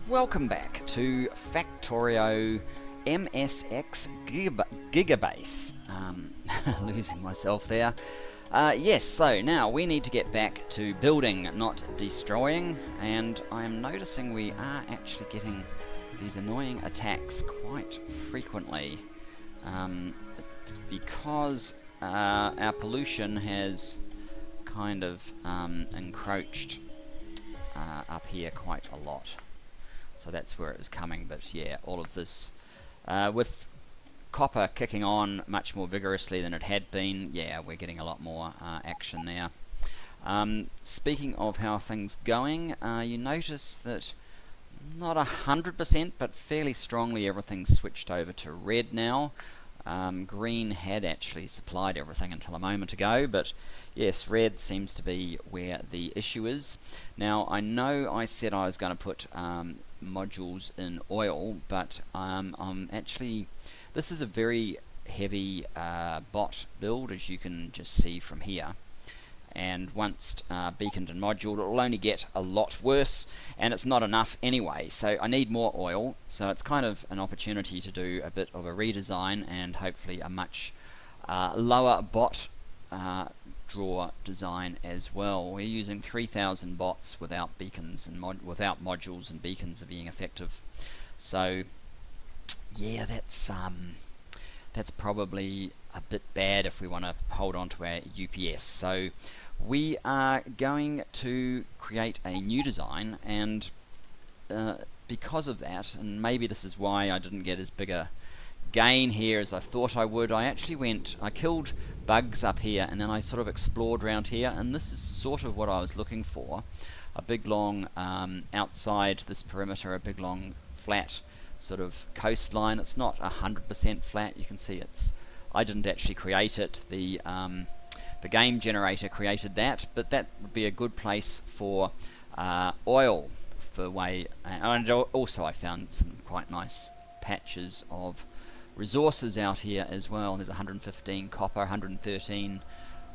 Welcome back to Factorio MSX Gigabase. Losing myself there. Yes, so now we need to get back to building, not destroying, and I am noticing we are actually getting these annoying attacks quite frequently. It's because our pollution has kind of encroached up here quite a lot. So that's where it was coming, but yeah, all of this with copper kicking on much more vigorously than it had been, yeah, we're getting a lot more action there. Speaking of how things going, you notice that not 100%, but fairly strongly everything's switched over to red now. Green had actually supplied everything until a moment ago, but yes, red seems to be where the issue is. Now, I know I said I was going to put modules in oil, but I'm actually, this is a very heavy bot build, as you can just see from here. And once beaconed and moduled, it will only get a lot worse, and it's not enough anyway, so I need more oil. So it's kind of an opportunity to do a bit of a redesign and hopefully a much lower bot draw design as well. We're using 3,000 bots without beacons and without modules and beacons being effective. So yeah, that's probably a bit bad if we want to hold on to our UPS. So we are going to create a new design, and because of that, and maybe this is why I didn't get as big a gain here as I thought I would, I killed bugs up here, and then I sort of explored around here, and this is sort of what I was looking for. A big long outside this perimeter, a big long flat sort of coastline. It's not 100% flat, you can see I didn't actually create it, the game generator created that, but that would be a good place for oil, and also I found some quite nice patches of resources out here as well. There's 115 copper, 113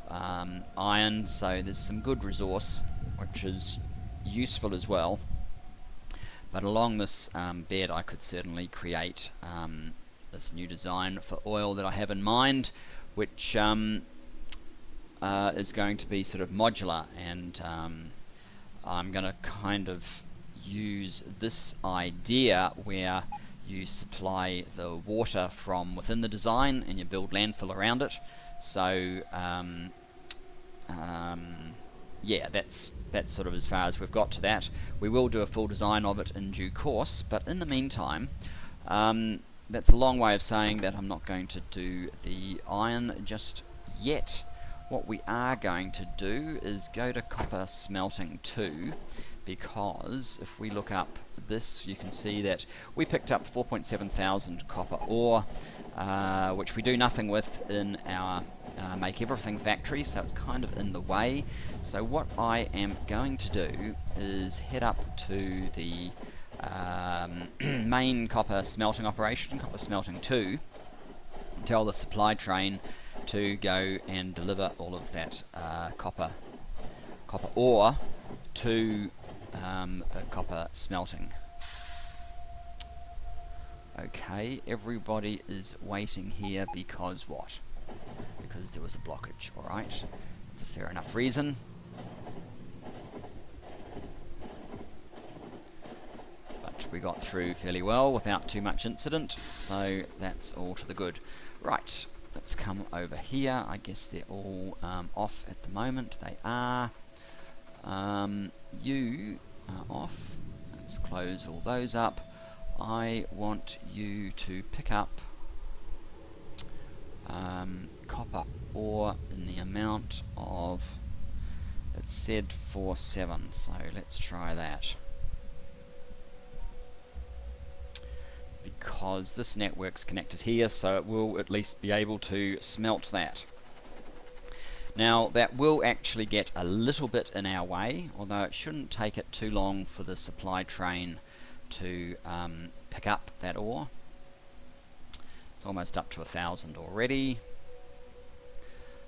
iron, so there's some good resource which is useful as well. But along this bed I could certainly create this new design for oil that I have in mind, which is going to be sort of modular, and I'm going to kind of use this idea where you supply the water from within the design and you build landfill around it. So yeah, that's sort of as far as we've got to that. We will do a full design of it in due course, but in the meantime, that's a long way of saying that I'm not going to do the iron just yet. What we are going to do is go to copper smelting 2, because if we look up this, you can see that we picked up 4,700 copper ore, which we do nothing with in our Make Everything factory, so it's kind of in the way. So what I am going to do is head up to the main copper smelting operation, copper smelting 2, tell the supply train to go and deliver all of that copper ore to the copper smelting. Okay, everybody is waiting here because what? Because there was a blockage, alright. That's a fair enough reason. But we got through fairly well without too much incident, so that's all to the good. Right, let's come over here. I guess they're all off at the moment. They are. You are off. Let's close all those up. I want you to pick up copper ore in the amount of, it said 47, so let's try that. Because this network's connected here, so it will at least be able to smelt that. Now that will actually get a little bit in our way, although it shouldn't take it too long for the supply train to pick up that ore. It's almost up to 1,000 already.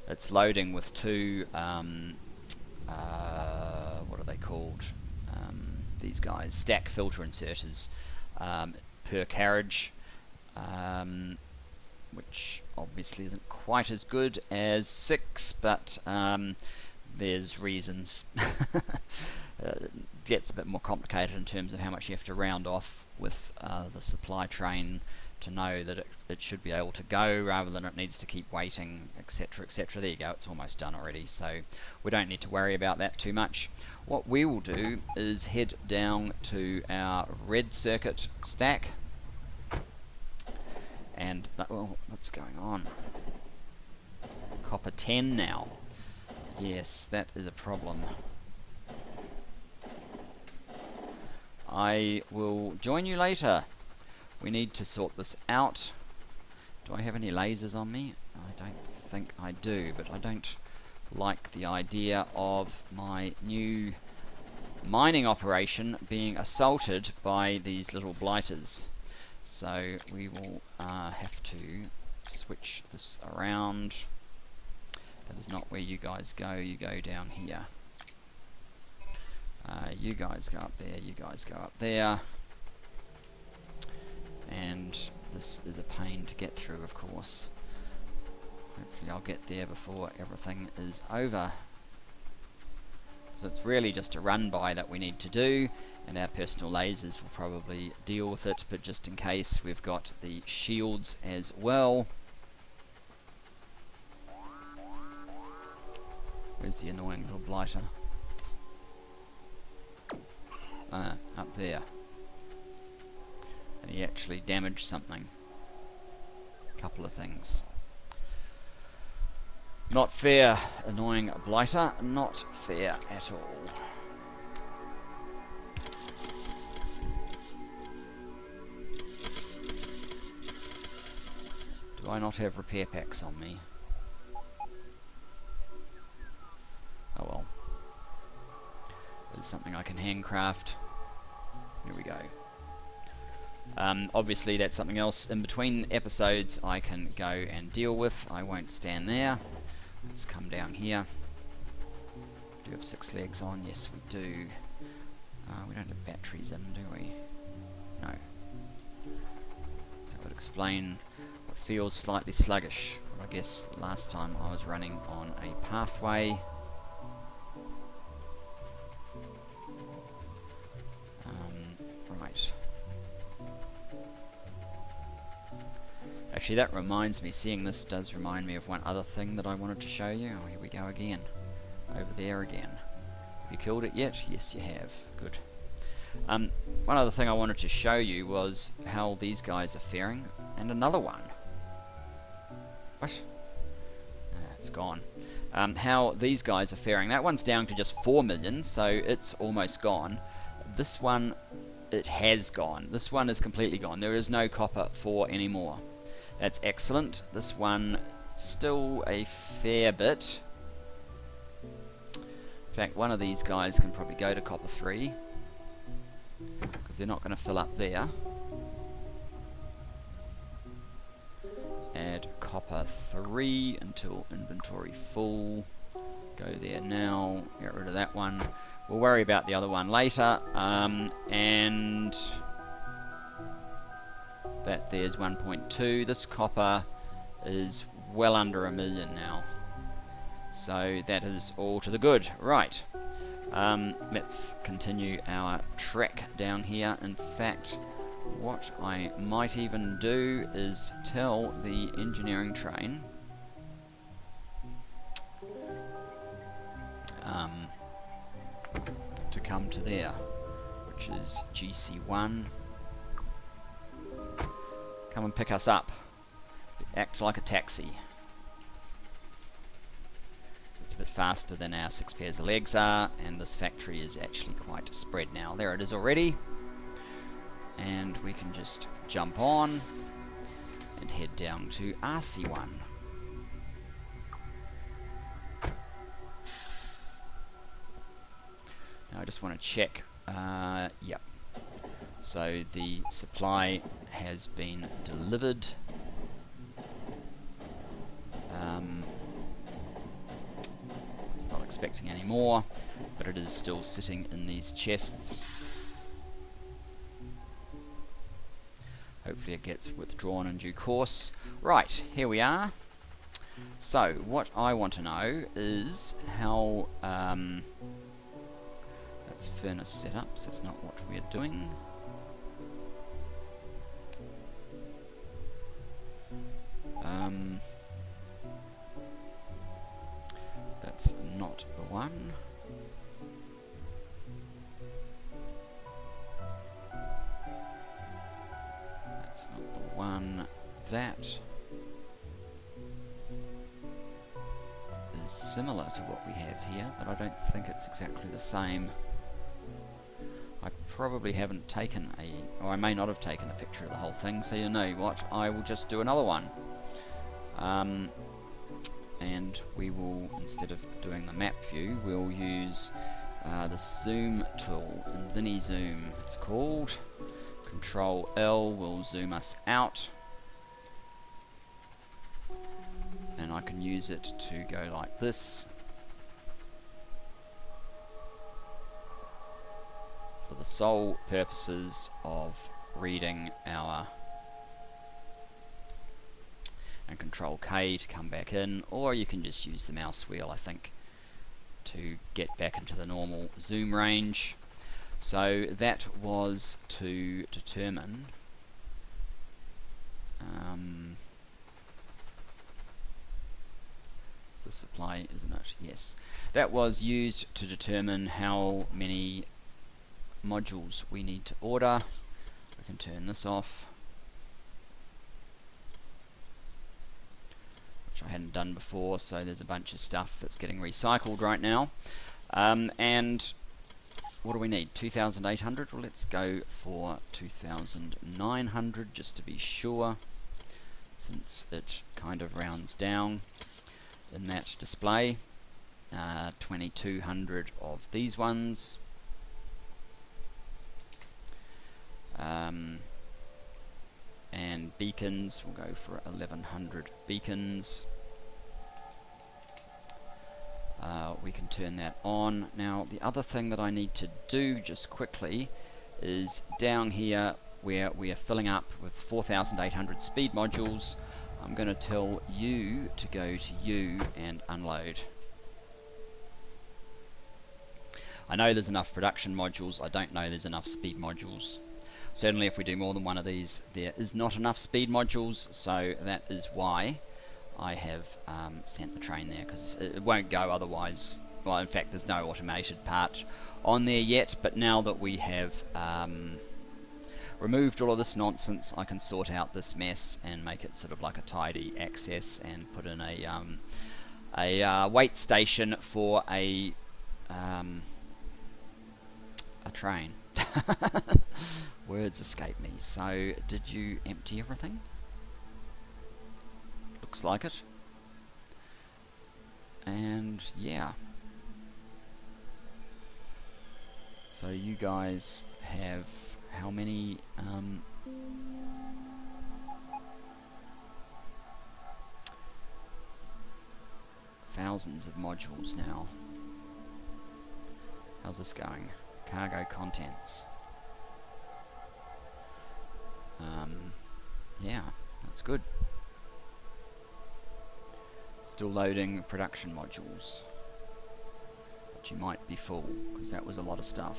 It's loading with two, what are they called? these guys, stack filter inserters per carriage, which obviously isn't quite as good as 6, but there's reasons. It gets a bit more complicated in terms of how much you have to round off with the supply train to know that it should be able to go rather than it needs to keep waiting, etc, etc. There you go, it's almost done already, so we don't need to worry about that too much. What we will do is head down to our red circuit stack, and well, what's going on? Copper 10 now. Yes, that is a problem. I will join you later. We need to sort this out. Do I have any lasers on me? I don't think I do, but I don't like the idea of my new mining operation being assaulted by these little blighters. So we will have to switch this around. That is not where you guys go. You go down here. You guys go up there, you guys go up there. And this is a pain to get through, of course. Hopefully I'll get there before everything is over. So it's really just a run by that we need to do, and our personal lasers will probably deal with it, but just in case, we've got the shields as well. Where's the annoying little blighter? Up there. And he actually damaged something. A couple of things. Not fair, annoying blighter. Not fair at all. Do I not have repair packs on me? Oh well. There's something I can handcraft. Here we go. Obviously that's something else in between episodes I can go and deal with. I won't stand there. Let's come down here. Do we have 6 legs on? Yes we do. We don't have batteries in, do we? No. So that would explain what feels slightly sluggish. Well, I guess last time I was running on a pathway. Right. Actually, that reminds me, seeing this does remind me of one other thing that I wanted to show you. Oh, here we go again. Over there again. Have you killed it yet? Yes, you have. Good. One other thing I wanted to show you was how these guys are faring. And another one. What? It's gone. How these guys are faring. That one's down to just 4 million, so it's almost gone. This one, it has gone. This one is completely gone. There is no copper 4 anymore. That's excellent. This one, still a fair bit. In fact, one of these guys can probably go to copper 3, because they're not going to fill up there. Add copper 3 until inventory full. Go there now. Get rid of that one. We'll worry about the other one later. And that there's 1.2. This copper is well under 1 million now. So that is all to the good. Right. Let's continue our trek down here. In fact, what I might even do is tell the engineering train to come to there, which is GC1. Come and pick us up. Act like a taxi. It's a bit faster than our 6 pairs of legs are, and this factory is actually quite spread now. There it is already. And we can just jump on and head down to RC1. Now I just want to check. Yep. So the supply has been delivered. It's not expecting any more, but it is still sitting in these chests. Hopefully it gets withdrawn in due course. Right, here we are. So, what I want to know is how... that's furnace setups, that's not what we're doing. That's not the one. That's not the one. That is similar to what we have here, but I don't think it's exactly the same. I probably haven't taken or I may not have taken a picture of the whole thing, so you know what, I will just do another one. And we will, instead of doing the map view, we'll use the zoom tool, Mini Zoom it's called. Control L will zoom us out, and I can use it to go like this for the sole purposes of reading our, and Control K to come back in, or you can just use the mouse wheel, I think, to get back into the normal zoom range. So that was to determine it's the supply, isn't it? Yes. That was used to determine how many modules we need to order. We can turn this off, which I hadn't done before, so there's a bunch of stuff that's getting recycled right now. And what do we need? 2,800? Well, let's go for 2,900 just to be sure, since it kind of rounds down in that display. 2,200 of these ones. And beacons, we'll go for 1,100 beacons. We can turn that on. Now, the other thing that I need to do just quickly is down here where we are filling up with 4,800 speed modules, I'm going to tell you to go to U and unload. I know there's enough production modules, I don't know there's enough speed modules. Certainly if we do more than one of these, there is not enough speed modules, so that is why I have sent the train there, because it won't go otherwise. Well, in fact, there's no automated part on there yet, but now that we have removed all of this nonsense, I can sort out this mess and make it sort of like a tidy access, and put in a wait station for a train. Words escape me. So, did you empty everything? Looks like it. And yeah. So you guys have how many thousands of modules now. How's this going? Cargo contents. Yeah, that's good. Still loading production modules, but you might be full, because that was a lot of stuff.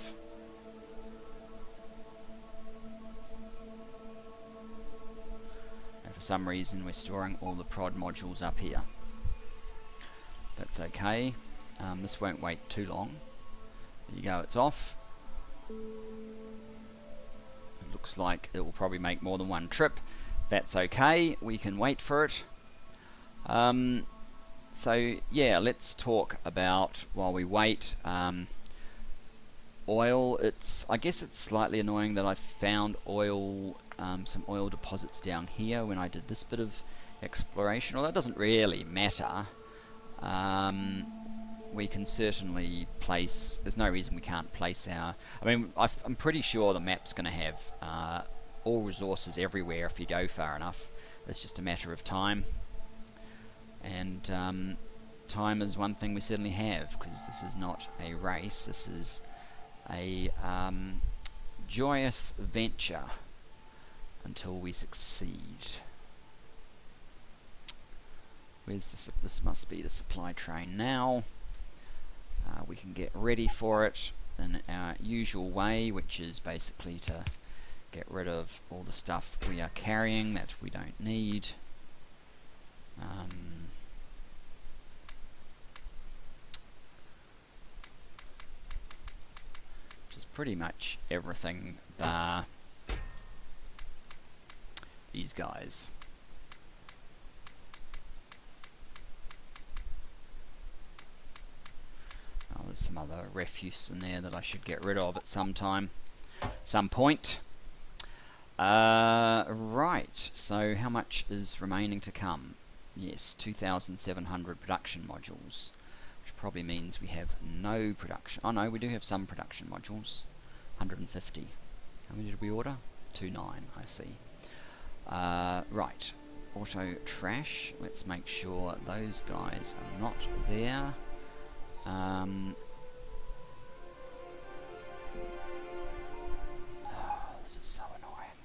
And for some reason we're storing all the prod modules up here. That's okay. This won't wait too long. There you go, it's off. It looks like it will probably make more than one trip. That's okay, we can wait for it. So yeah, let's talk about, while we wait, oil. I guess it's slightly annoying that I found oil, some oil deposits down here when I did this bit of exploration. Well, that doesn't really matter. We can certainly place, there's no reason we can't place our, I'm pretty sure the map's going to have all resources everywhere if you go far enough. It's just a matter of time. And time is one thing we certainly have, because this is not a race, this is a joyous venture until we succeed. Where's this? This must be the supply train now. We can get ready for it in our usual way, which is basically to get rid of all the stuff we are carrying that we don't need. Which is pretty much everything bar these guys. Oh, there's some other refuse in there that I should get rid of at some point. Right, so how much is remaining to come? Yes, 2,700 production modules, which probably means we have no production. Oh no, we do have some production modules. 150. How many did we order? 29, I see. Right, auto trash. Let's make sure those guys are not there. This is so annoying.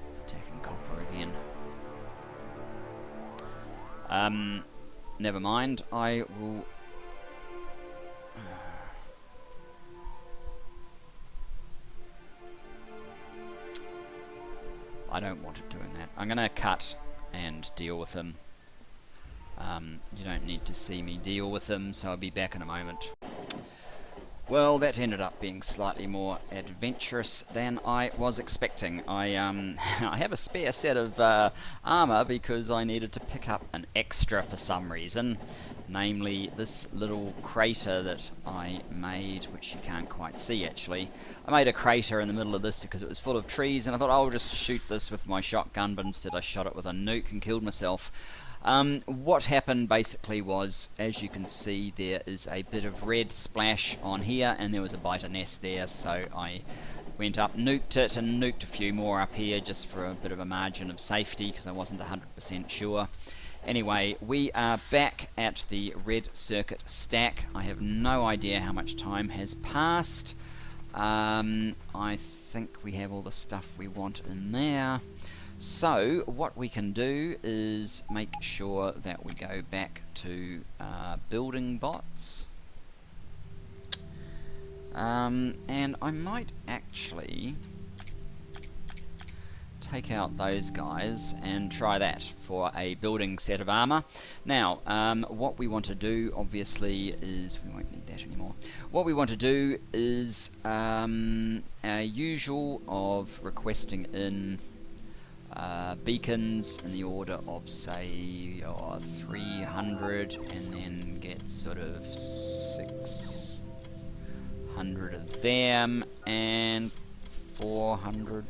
It's attacking copper again. Never mind. I will. I don't want it doing that. I'm gonna cut and deal with him. You don't need to see me deal with them, so I'll be back in a moment. Well, that ended up being slightly more adventurous than I was expecting. I have a spare set of armor because I needed to pick up an extra for some reason, namely this little crater that I made, which you can't quite see actually. I made a crater in the middle of this because it was full of trees, and I thought I'll just shoot this with my shotgun, but instead I shot it with a nuke and killed myself. What happened basically was, as you can see, there is a bit of red splash on here, and there was a biter nest there, so I went up, nuked it, and nuked a few more up here just for a bit of a margin of safety because I wasn't 100% sure. Anyway, we are back at the red circuit stack. I have no idea how much time has passed. I think we have all the stuff we want in there. So what we can do is make sure that we go back to building bots, and I might actually take out those guys and try that for a building set of armor. Now what we want to do obviously is, we won't need that anymore, what we want to do is our usual of requesting in beacons in the order of say 300, and then get sort of 600 of them and 400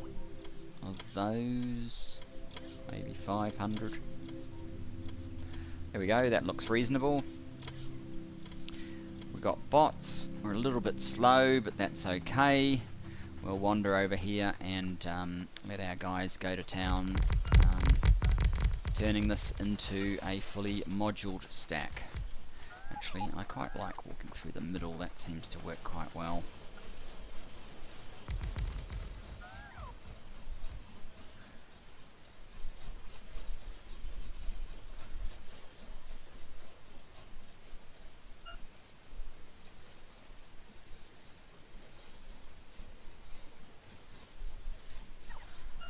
of those, maybe 500. There we go, that looks reasonable. We've got bots, we're a little bit slow, but that's okay. We'll wander over here and let our guys go to town, turning this into a fully moduled stack. Actually, I quite like walking through the middle, that seems to work quite well.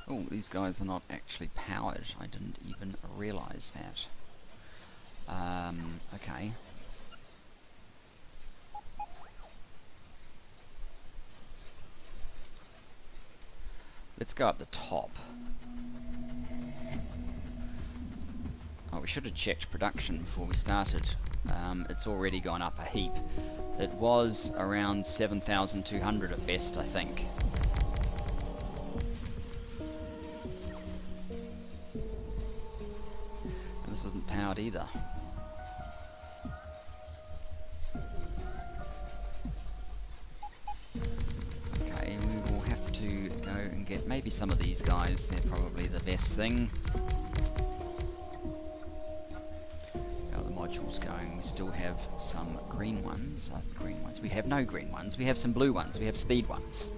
Oh, these guys are not actually powered. I didn't even realise that. Okay. Let's go up the top. Oh, we should have checked production before we started. It's already gone up a heap. It was around 7,200 at best, I think. This isn't powered either. Okay, we will have to go and get maybe some of these guys. They're probably the best thing. Got the modules going. We still have some green ones. Green ones. We have no green ones. We have some blue ones. We have speed ones.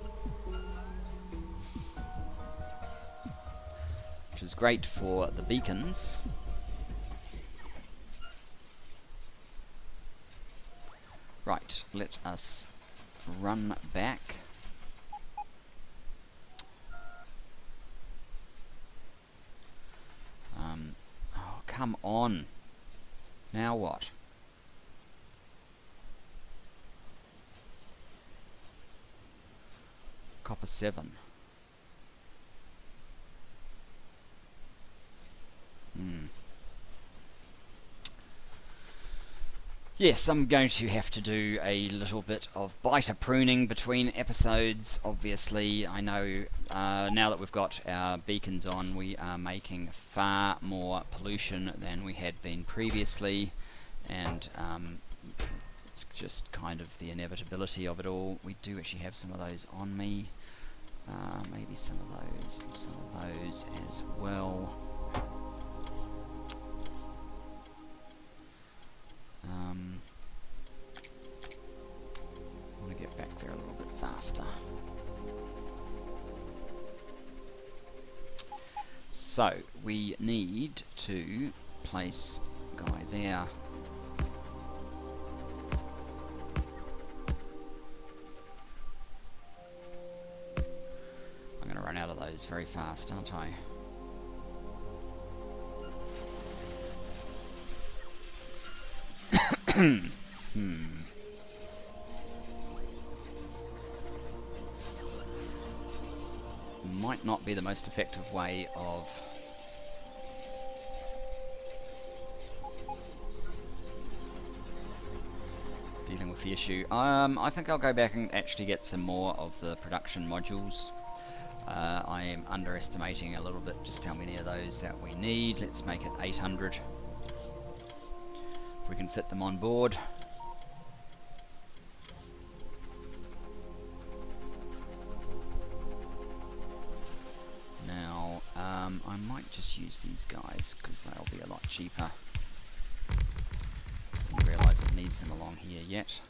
great for the beacons. Right, let us run back. Oh, come on. Now what? Copper 7. Yes, I'm going to have to do a little bit of biter pruning between episodes. Obviously, I know now that we've got our beacons on, we are making far more pollution than we had been previously, and it's just kind of the inevitability of it all. We do actually have some of those on me. Maybe some of those and some of those as well. I want to get back there a little bit faster. So we need to place a guy there. I'm going to run out of those very fast, aren't I? Might not be the most effective way of dealing with the issue. I think I'll go back and actually get some more of the production modules. I am underestimating a little bit just how many of those that we need. Let's make it 800. If we can fit them on board. Now, I might just use these guys because they'll be a lot cheaper. Didn't realise it needs them along here yet.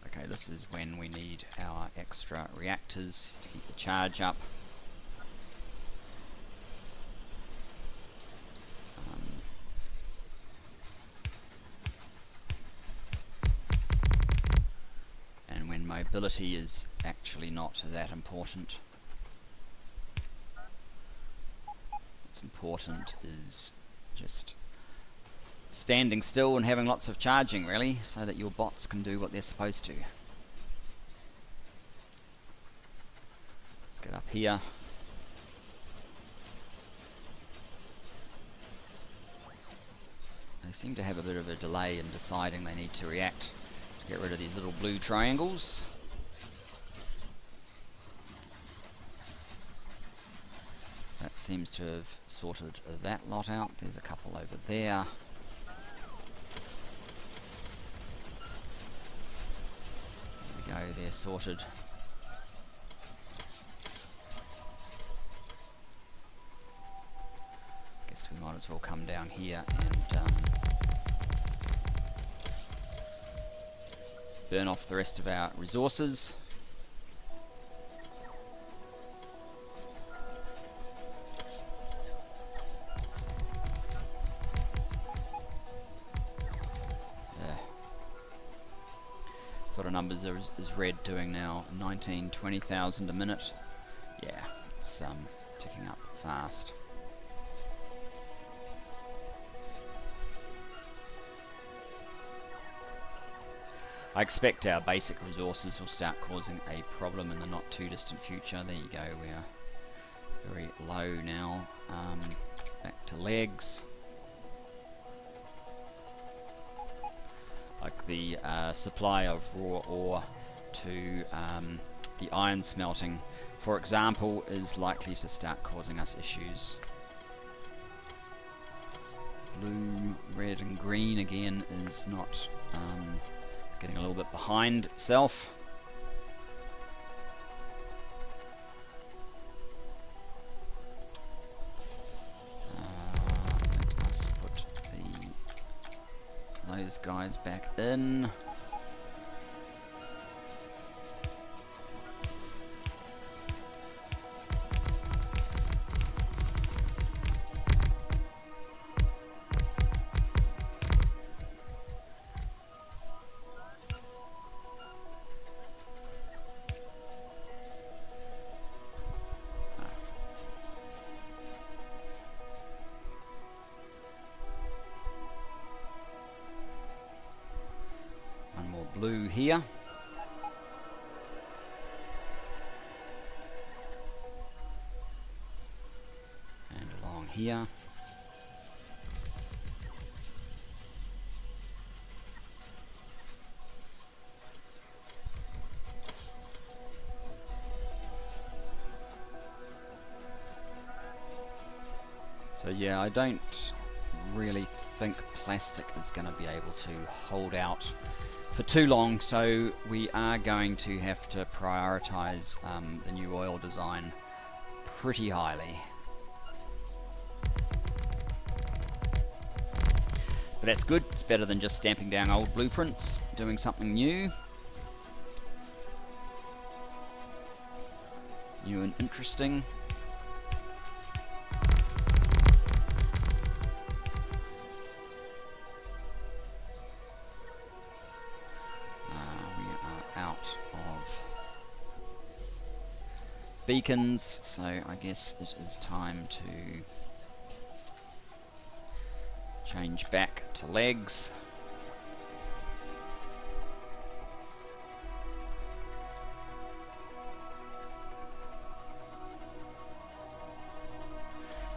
Okay, this is when we need our extra reactors to keep the charge up. And when mobility is actually not that important. What's important is just standing still and having lots of charging, really, so that your bots can do what they're supposed to. Let's get up here. They seem to have a bit of a delay in deciding they need to react to get rid of these little blue triangles. That seems to have sorted that lot out. There's a couple over there. There we go, they're sorted. Guess we might as well come down here and burn off the rest of our resources. Sort of numbers is Red doing now? 20,000 a minute. Yeah, it's ticking up fast. I expect our basic resources will start causing a problem in the not too distant future. There you go, we're very low now. Back to legs. Like the supply of raw ore to the iron smelting, for example, is likely to start causing us issues. Blue, red and green again is not, it's getting a little bit behind itself. Let us put those guys back in. blue here. And along here. So yeah, I don't really think plastic is going to be able to hold out for too long, so we are going to have to prioritize the new oil design pretty highly. But that's good, it's better than just stamping down old blueprints, doing something new. New and interesting. Beacons, so I guess it is time to change back to legs.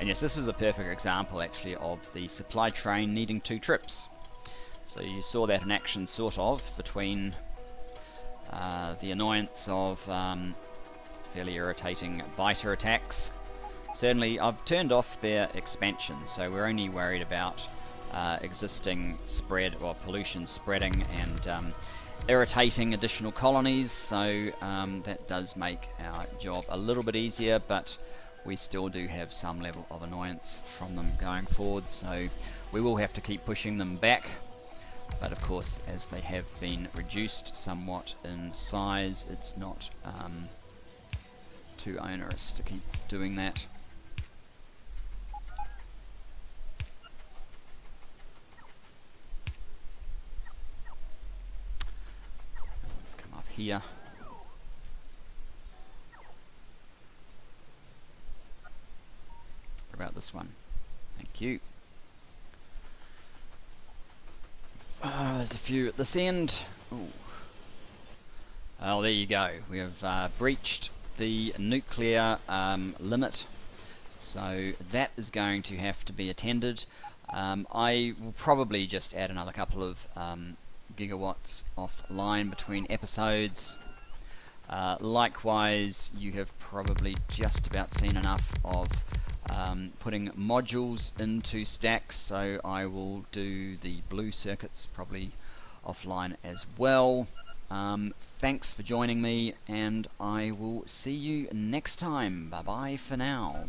And yes, this was a perfect example actually of the supply train needing 2 trips. So you saw that in action sort of between the annoyance of fairly irritating biter attacks. Certainly I've turned off their expansion, so we're only worried about existing spread or pollution spreading and irritating additional colonies, so that does make our job a little bit easier, but we still do have some level of annoyance from them going forward, so we will have to keep pushing them back. But of course, as they have been reduced somewhat in size, it's not too onerous to keep doing that. Let's come up here. What about this one? Thank you. There's a few at this end. Ooh. Oh, there you go. We have breached the nuclear limit, so that is going to have to be attended. I will probably just add another couple of gigawatts offline between episodes. Likewise, you have probably just about seen enough of putting modules into stacks, so I will do the blue circuits probably offline as well. Thanks for joining me, and I will see you next time. Bye bye for now.